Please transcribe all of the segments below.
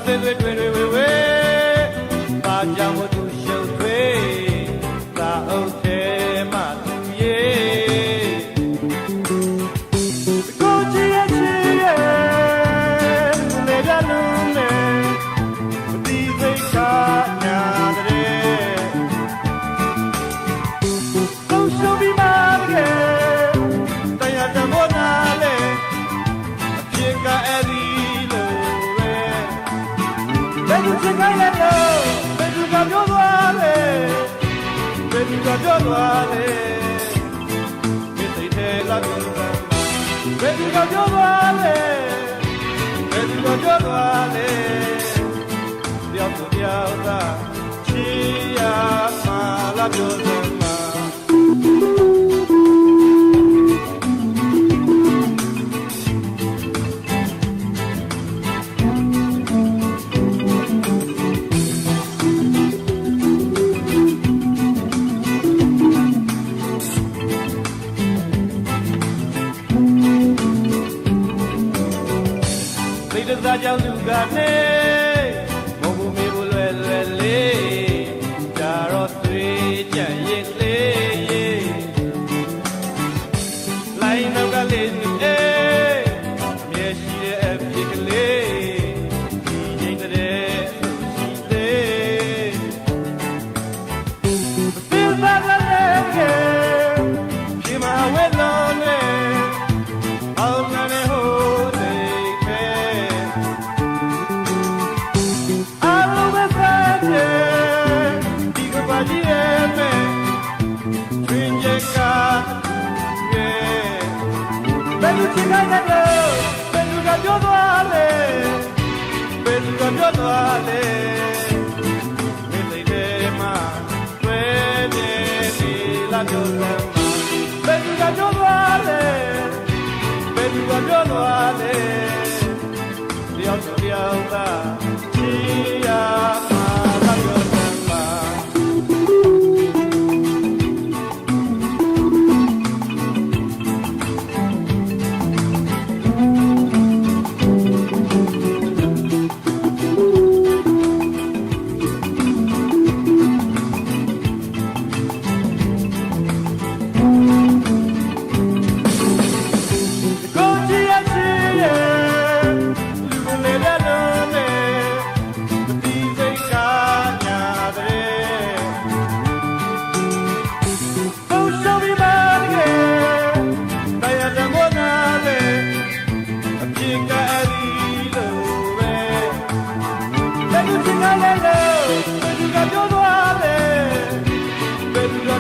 သွေးတွေဝေပါကြောင့်မသူရှုပ်ထွေးသာအုပ်တယ်မှသူရေကိုကြည့်ရဲ့ချစ်ရဲ့လေတလုံးနဲ့ဒီစိတ်ခါညာတဲ့ကိုရှုပ်ပြီးမှတကယ်တရားတမောနာလေအဖြစ်ကအဲ့ဒီဘယ်သူစကားလဲဘယ်သူကပြောသွားလဲဘယ်သူကပြောသွားလဲဒီစိတ်ထဲကပြောသွားဘယ်သူကပြောသွားလဲဘယ်သူကပြောသွားလဲပြောင်းပြောင်းသာချီရမှာလာပြောသွားမှာသာကြောင့်လူကနေမဟုတ်ဘူးမေးဖို့လွယ်လွယ်လေးဒါတော့သွေးကြံရင်လေးလိုင်းနောက်ကလေးအေးအမြဲရှိတဲ့အဖြစ်ကလေးဒီချိန်တဲ့ရှိသေးဘယ်ပါလဲကဲဒီမှာဝဲလုံးနဲ့အောင်နေဟိုဘယ်လိုချင်နိုင်လဲဘယ်သူကပြောသွားလဲဘယ်သူကပြောသွားလဲဒီစိတ်ထဲမှာတွေ့နေပြီလားပြောစမ်းဘယ်သူကပြောသွားလဲဘယ်သူကပြောသွားလဲတယောက်တယောက်သာချီရမှာလားပြောစမ်းပါ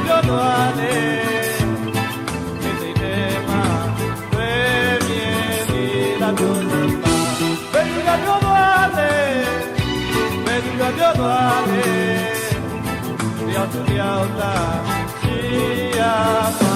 ပြောသွားလေဒီစိတ်ထဲမှာတွေ့မြင်ပြီလားပြောစမ်းပါဘယ်သူကပြောသွားလဲဘယ်သူကပြောသွားလဲတယောက်တယောက်သာရှိရပါ